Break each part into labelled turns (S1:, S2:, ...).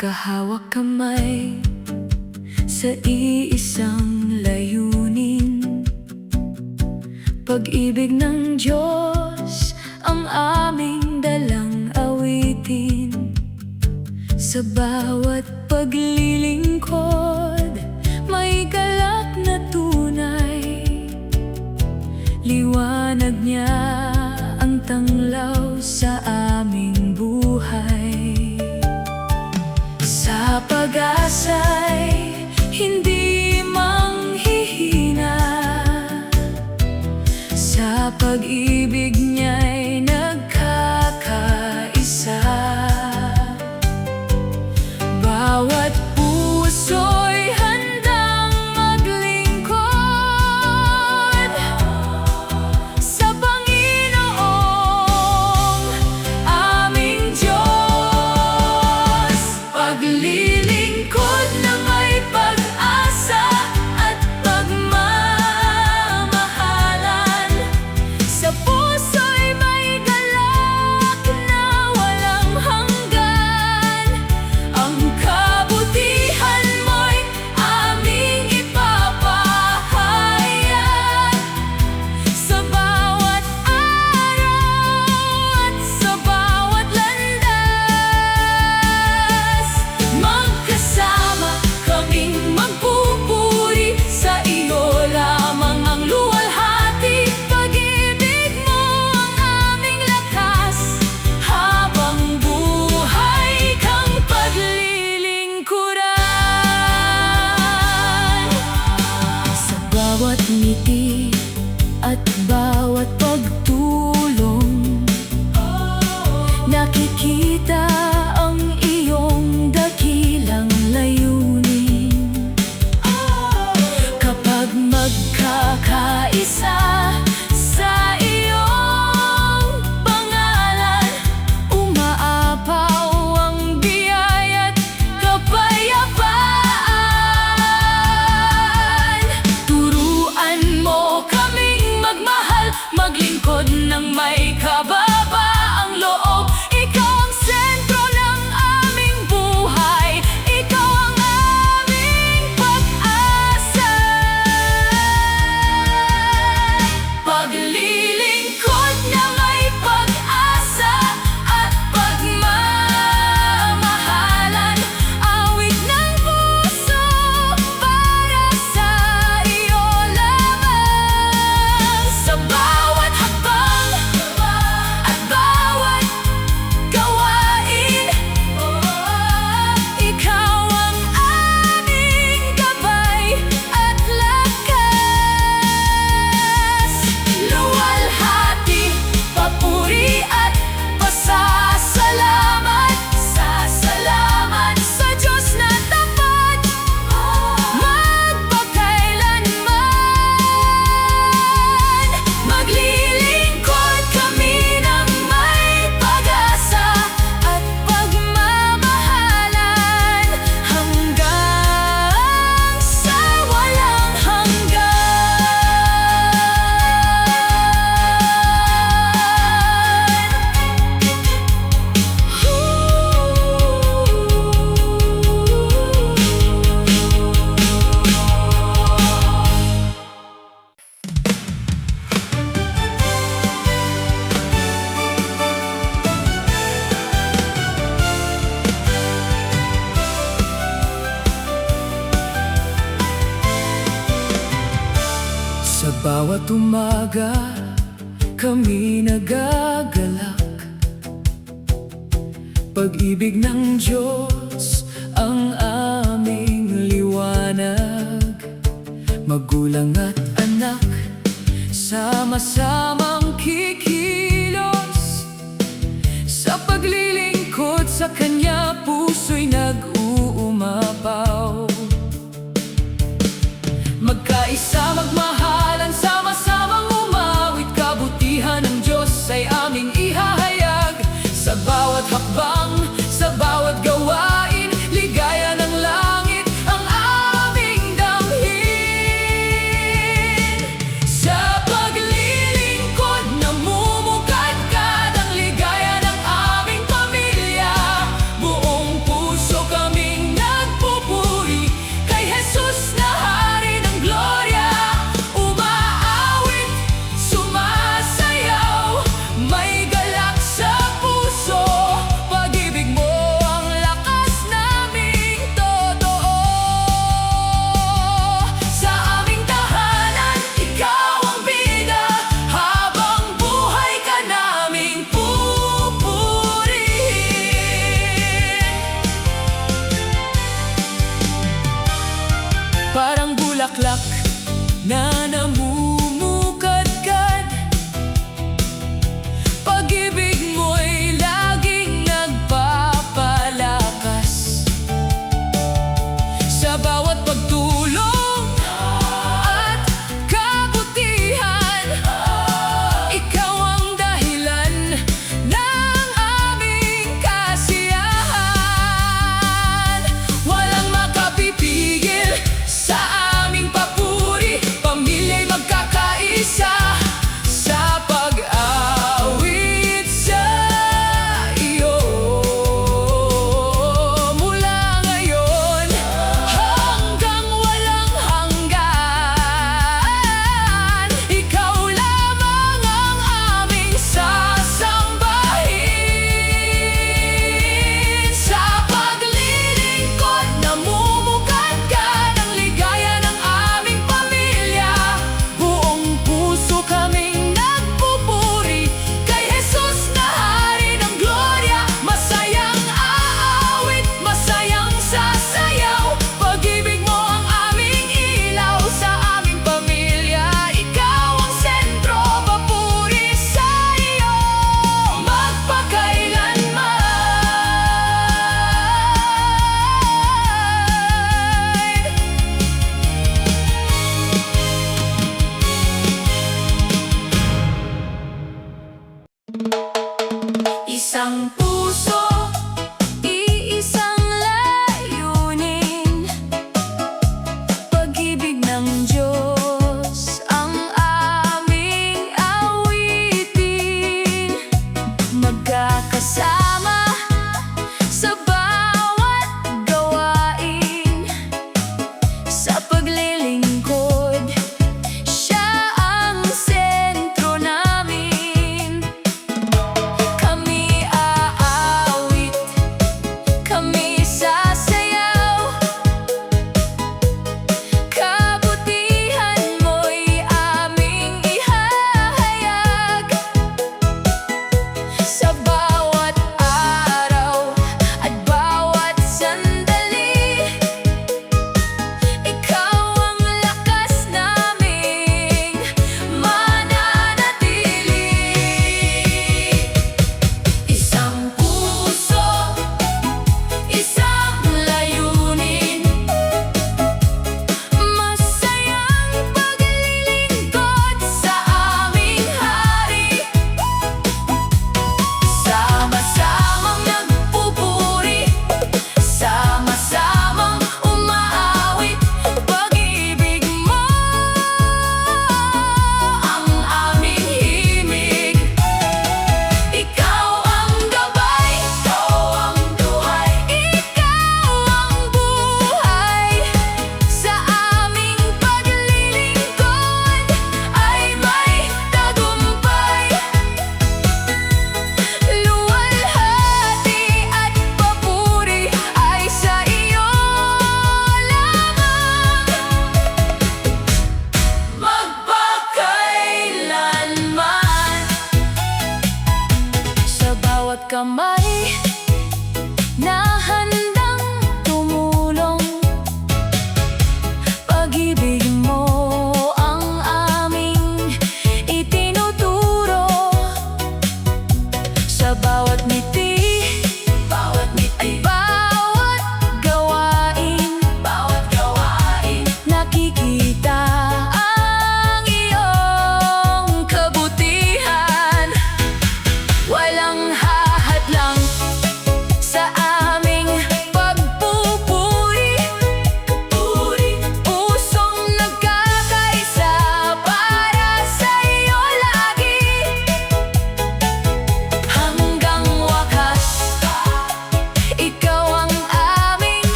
S1: magkahawak kamay sa iisang layunin. Pag-ibig ng Diyos ang aming dalang awitin. Sa bawat paglilingkod, may galak na tunay. Liwanag niya ang tanglaw sa aming buhay. Sa pag-asa'y hindi manghihina, sa pag-ibig niya'y nagkakaisa. Bawat puso'y handang maglingkod sa Panginoong aming Diyos. Paglilingkod na may pag-asa at pagmamahalan, sa puso'y may galak na walang hanggan. Ang kabutihan mo'y aming ipapahayag sa bawat araw at sa bawat landas. Magkasama kaming magpupuri, sa iyo lamang ang luwalhati. Pag-ibig mo ang aming lakas, habang buhay kang paglilingkuran. Sa bawat ngiti at bawat pagtulong, nakikita ang iyong dakilang layunin. Kapag magkakaisa sa iyong pangalan, umaapaw ang biyaya't kapayapaan. Turuan mo kaming magmahal, maglingkod ng may kababaang loob. Ikaw ang sentro ng aming buhay, ikaw ang aming pag-asa. Paglilingkod na may pag-asa at pagmamahalan, awit ng puso para sa iyo lamang. Sa bawat hakbang at bawat gawain, ikaw ang aming gabay at lakas. Luwalhati, papuri at pasasalamat, sasalamat sa Diyos na tapat, magpakailanman. Maglilingkod kami ng may pag-asa at pagmamahalan, hanggang sa walang hanggan. Sa bawat umaga, kami nagagalak. Pag-ibig ng Diyos ang aming liwanag. Magulang at anak, sama-samang kikilos. Sa paglilingkod sa Kanya, puso'y nag-uumapaw. Magkaisa, magmahalan, sama-samang umawit. Kabutihan ng Diyos ay aming ihahayag. Sa bawat hakbang, sa bawat gawain, ligaya ng langit ang aming damhin. Sa paglilingkod, namumukadkad ang ligaya ng aming pamilya. Buong puso kami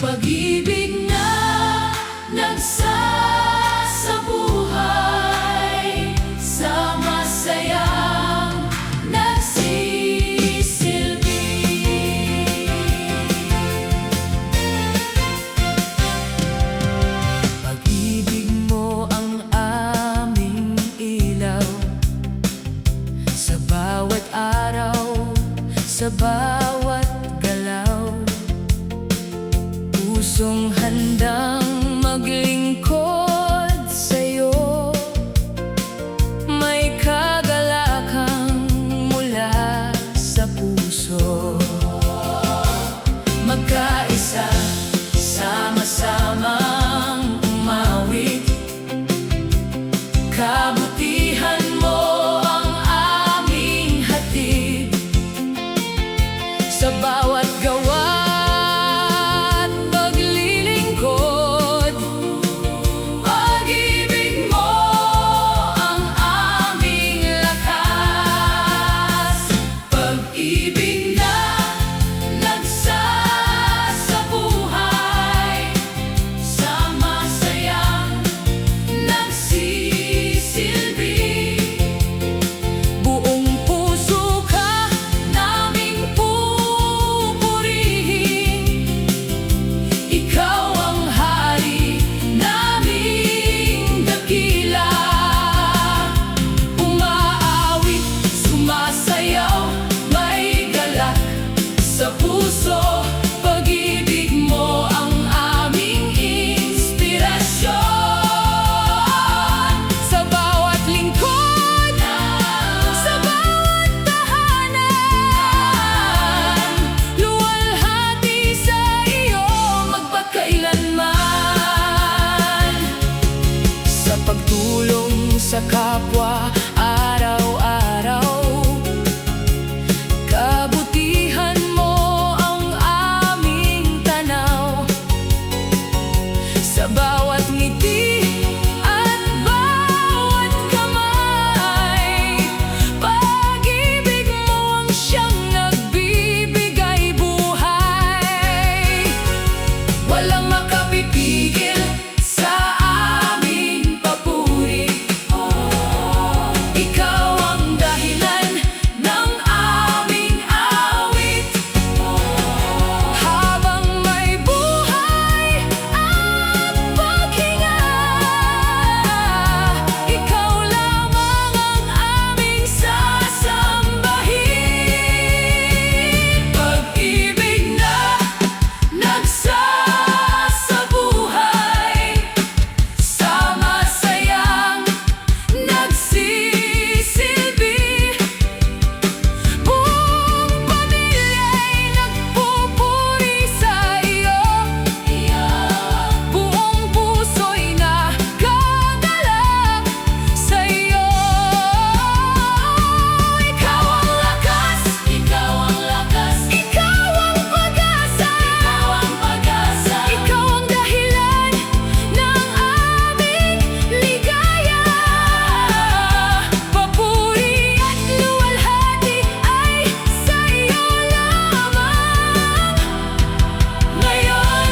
S1: Pag-ibig na nagsasabuhay, sa masayang nagsisilbi. Pag-ibig mo ang aming ilaw, sa bawat araw, sa bawat galaw. Pusong handang maglingkod sa'yo, may kagalakang mula sa puso. Magkaisa, sama-samang umawit, kabutihan mo ang aming hatid, sa bawat gawa at paglilingkod. Pag-ibig mo ang aming lakas, pag-ibig na nagsasabuhay, sa masayang nagsisilbi. Buong puso ka naming pupurihin, ikaw ang hari naming dakila. Umaawit, sumasayaw, may galak sa puso. Pag-ibig mo ang aming inspirasyon, sa bawat lingkod, sa bawat tahanan. Luwalhati sa iyo magpakailanman, sa pagtulong sa kapwa araw-araw. Kabutihan mo ang aming tanaw, sa bawat ngiti at bawat kamay. Pag-ibig mo ang siyang nagbibigay buhay, walang makapipigil sa aming papuri. Ikaw ang dahilan ng aming awit, habang may buhay at paghinga. Ikaw lamang ang aming sasambahin. Pag-ibig na nagsasabuhay, sa masayang nagsisilbi. Buong pamilya'y nagpupuri sa iyo, buong puso'y nagagalak sa iyo. Ikaw ang lakas, ikaw ang lakas, ikaw ang pag-asa, ikaw ang pag-asa, ikaw ang dahilan ng aming ligaya. Papuri at luwalhati ay sa iyo lamang, ngayon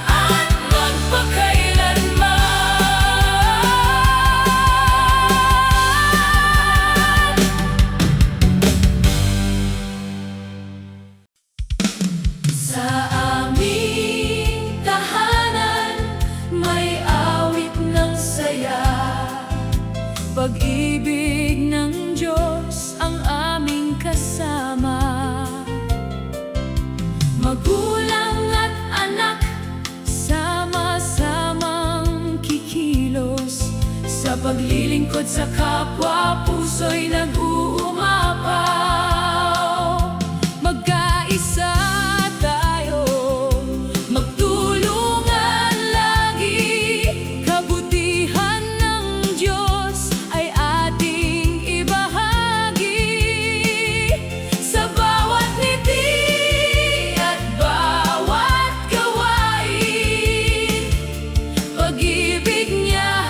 S1: at magpakailanman. Sa aming tahanan, may awit ng saya. Pag-ibig ng Diyos ang aming kasama. Magulang at anak, sama-samang kikilos, sa paglilingkod sa kapwa, puso'y nag-uumapaw. Magkaisa tayo, magtulungan lagi, kabutihan ng Diyos ay ating ibahagi, sa bawat ngiti at bawat gawain. Pag-ibig niya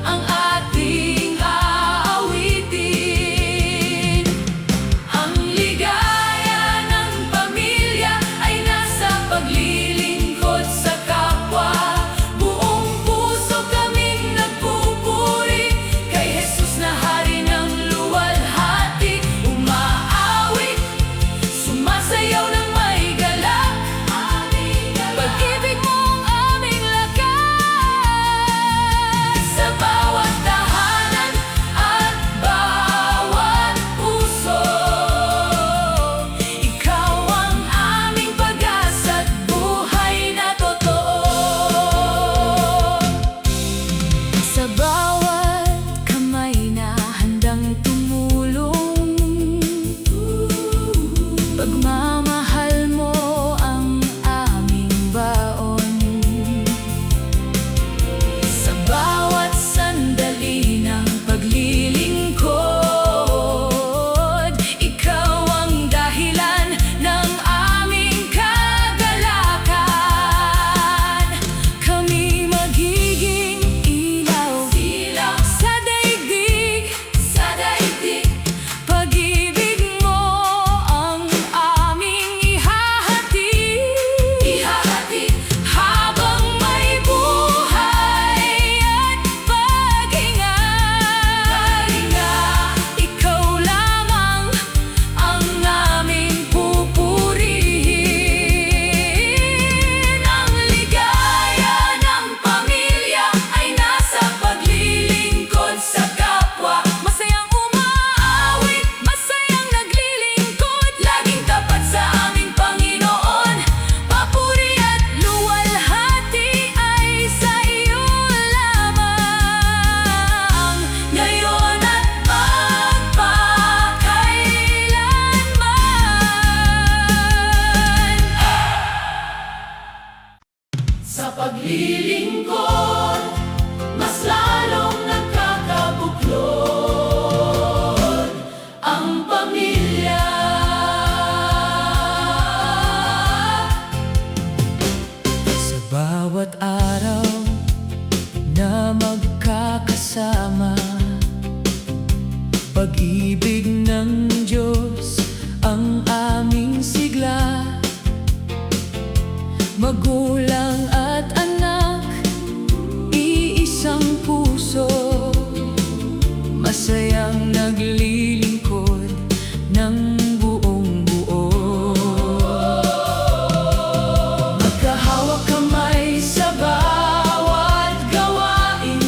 S1: ang ating aawitin. Sa paglilingkod, mas lalong nagkakabuklod ang pamilya. Sa bawat araw na magkakasama, pag-ibig ng Diyos ang aming sigla. Magulang at anak, iisang puso, masayang naglilingkod ng buong buo. Magkahawak kamay sa bawat gawain,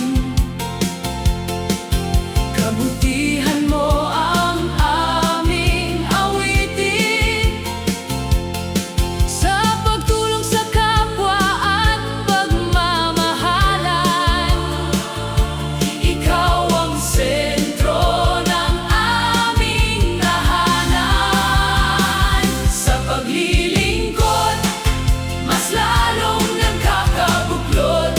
S1: kabutihan mo ang aming awitin. Sa pagtulong sa kapwa at pagmamahalan, ikaw ang sentro ng aming tahanan. Sa paglilingkod, mas lalong nagkakabuklod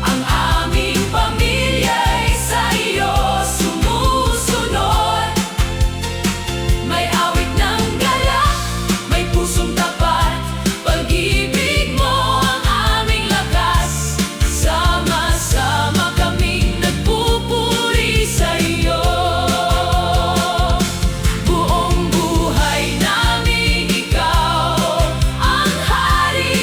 S1: ang aming pamilya'y sa iyo sumusunod. May awit ng galak, may pusong tapat, pag-ibig mo ang aming lakas. Sama-sama kaming nagpupuri sa iyo. Buong buhay namin ikaw ang hari.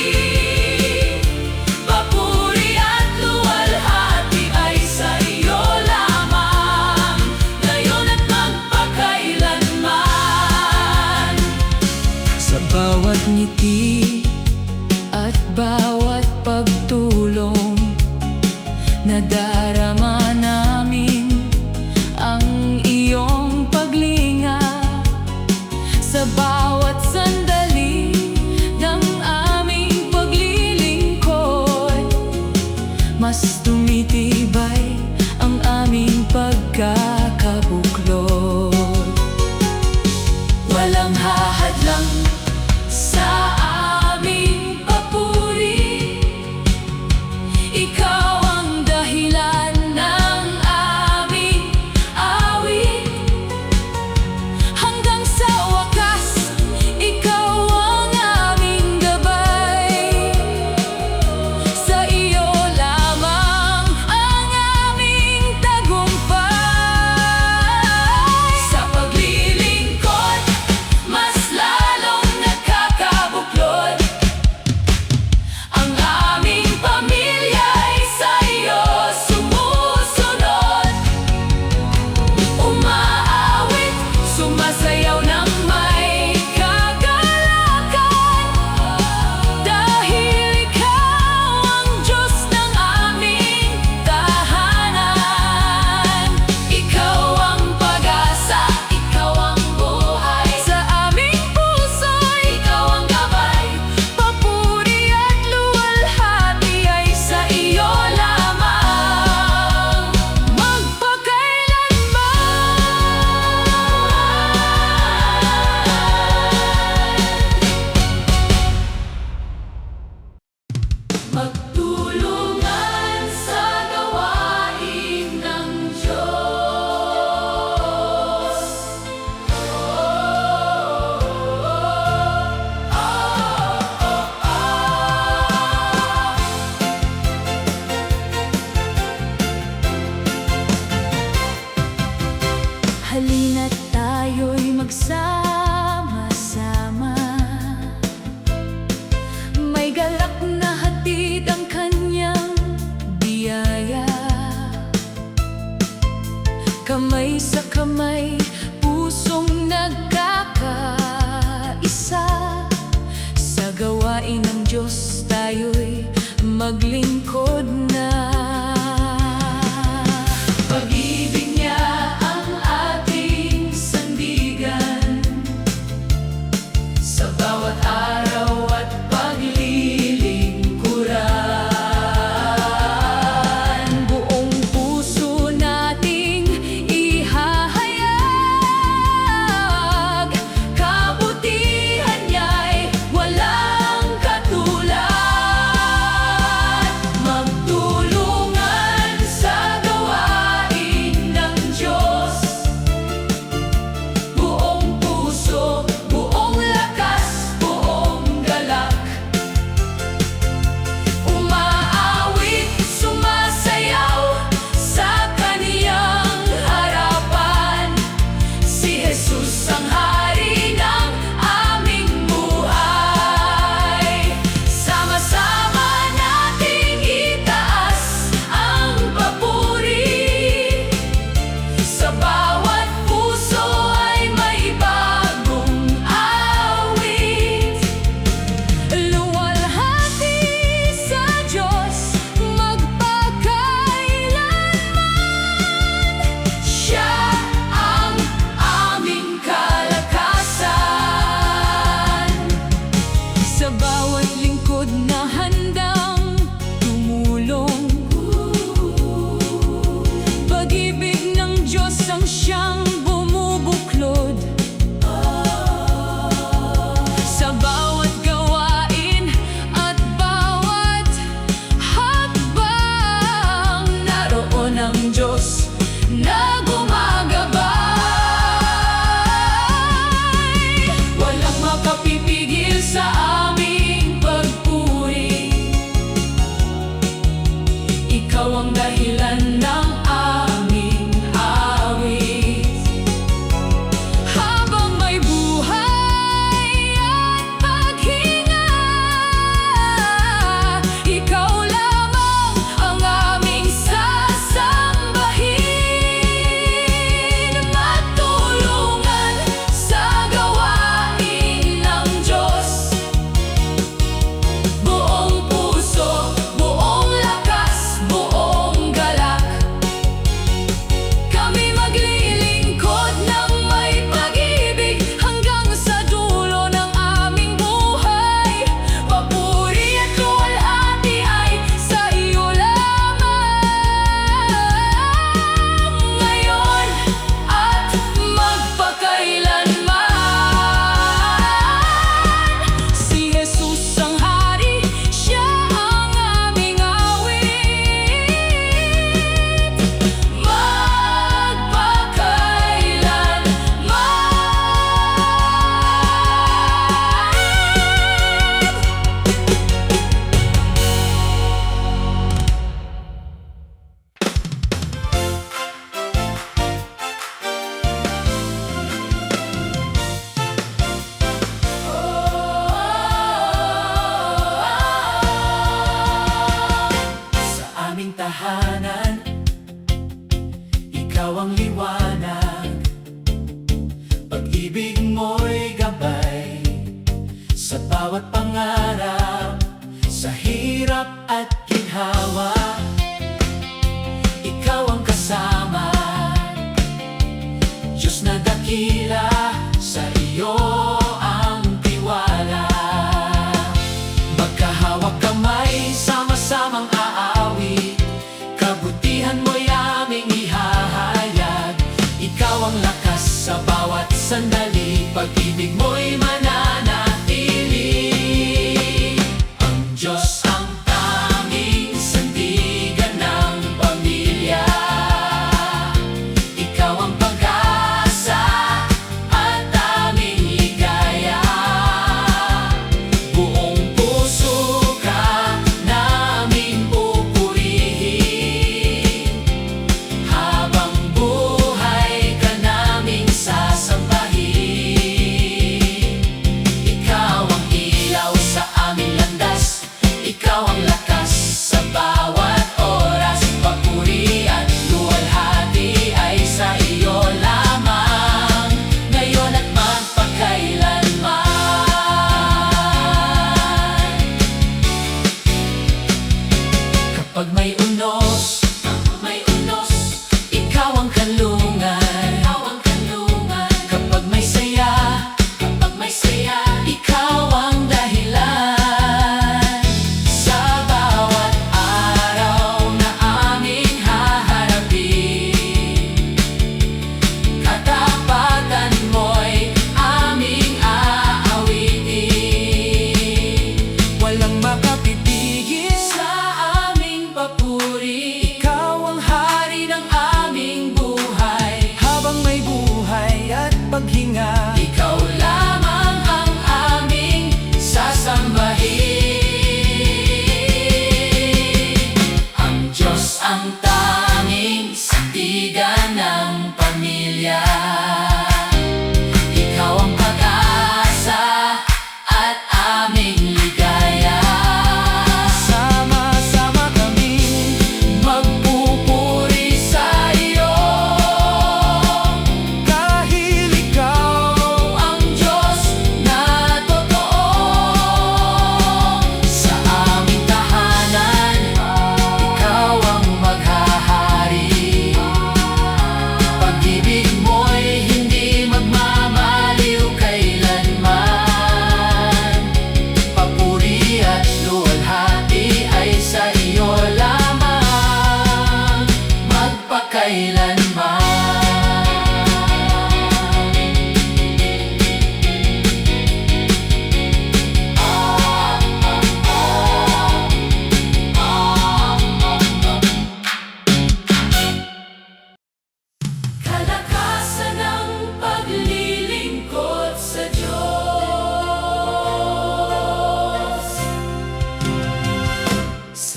S1: Papuri at luwalhati ay sa iyo lamang, ngayon at magpakailanman. Sa bawat ngiti at bawat pagtulong, nadarama namin ang iyong paglinga. Sa bawat sandali ng aming paglilingkod, mas tumitibay ang aming pagkakabuklod. Walang hahadlang sa aming papuri, ikaw ang dahilan ng aming awit. Hanggang sa wakas, ikaw ang aming gabay. Sa iyo lamang ang aming tagumpay. Sa paglilingkod, mas lalong nagkakabuklod ang aming pamilya'y sa iyo sumusunod. Umaawit, sumasayaw ng may kagalakan, dahil ikaw ang Diyos ng aming tahanan. Ikaw ang pag-asa, ikaw ang buhay sa aming puso, ikaw ang gabay. Papuri at luwalhati ay sa iyo lamang, magpakailanman. Magtulungan sa gawain ng Diyos. Halina't tayo'y magsama-sama, may galak na hatid ang kanyang biyaya. Kamay sa kamay, pusong nagkakaisa, sa gawain ng Diyos tayo'y maglingkod na. Pag-ibig niya ang ating sandigan, sa bawat araw at paglilingkuran. Buong puso nating ihahayag, kabutihan niya'y walang katulad. bukod na handang tumulong. Pag-ibig ng Diyos ang siyang bumubuklod sa bawat gawain at bawat hakbang. Naroon ang Diyos na gumagabay. Walang makapipigil sa aming pagpuri. Ikaw ang dahilan ng aming awit. Habang may buhay at paghinga, ikaw lamang ang aming sasambahin. Magtulungan sa gawain ng Diyos. Buong puso, buong lakas, buong galak. Kami maglilingkod ng may pag-ibig hanggang sa dulo ng aming buhay. Papuri at luwalhati ay sa iyo lamang, ngayon at magpakailanman. Si Jesus ang Hari, Siya ang aming awit. Sa aming tahanan, ikaw ang liwanag. Pag-ibig mo'y gabay sa bawat pangarap, sa hirap at ginhawa. Ikaw ang kasama, Diyos na dakila, sa iyo ang tiwala. Magkahawak kamay, sama-samang aawit. Kabutihan mo'y aming ihahayag. Ikaw ang lakas sa bawat sandali. Pag-ibig mo'y mananatili. Ang Diyos ang tanging sandigan ng pamilya. Ikaw ang pag-asa at aming ligaya. Buong puso ka naming pupurihin. Habang buhay ka naming sasambahin. Ikaw ang ilaw sa aming landas. Ikaw ang lakas sa bawat oras. Papuri at luwalhati ay sa iyo lamang, ngayon at magpakailanman. Kapag may unos, ikaw ang kanlungan. Kapag may saya, ikaw ang dahilan. Sa bawat araw na aming haharapin, katapatan mo'y aming aawitin. Walang makapipigil sa aming papuri.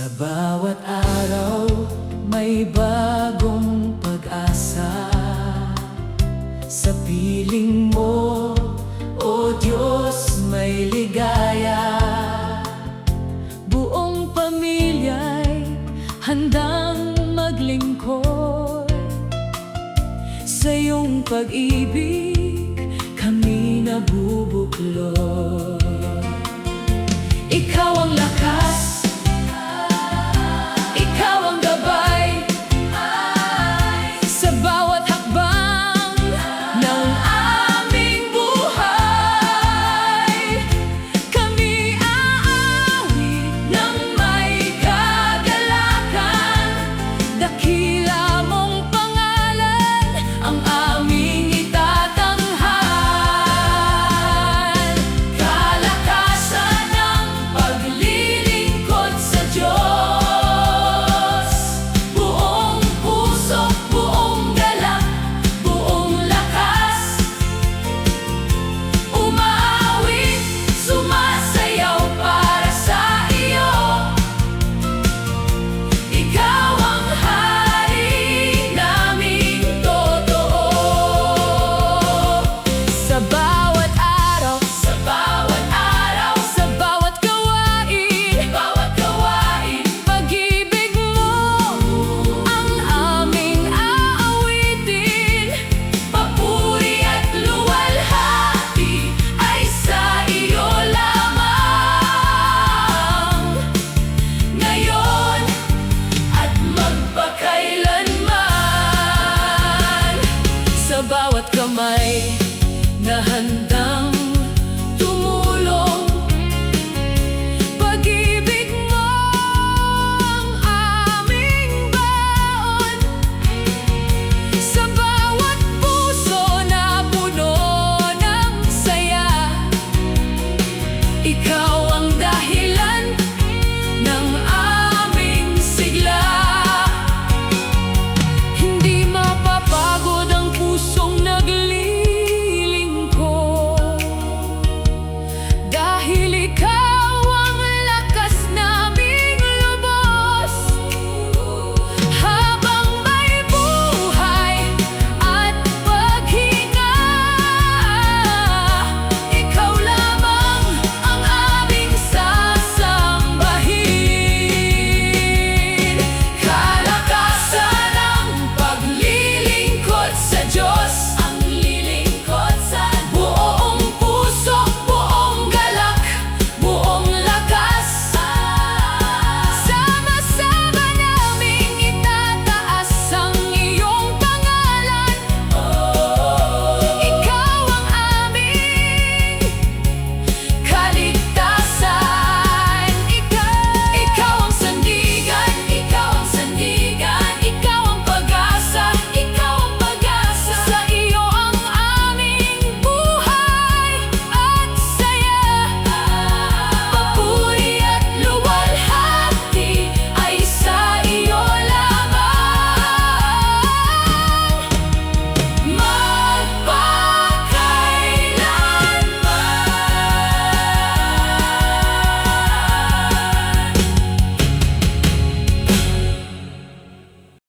S2: Sa bawat araw may bagong pag-asa. Sa piling mo, O Diyos, may ligaya. Buong pamilya'y handang maglingkod. Sa iyong pag-ibig kami nabubuklod. Ikaw ang lakas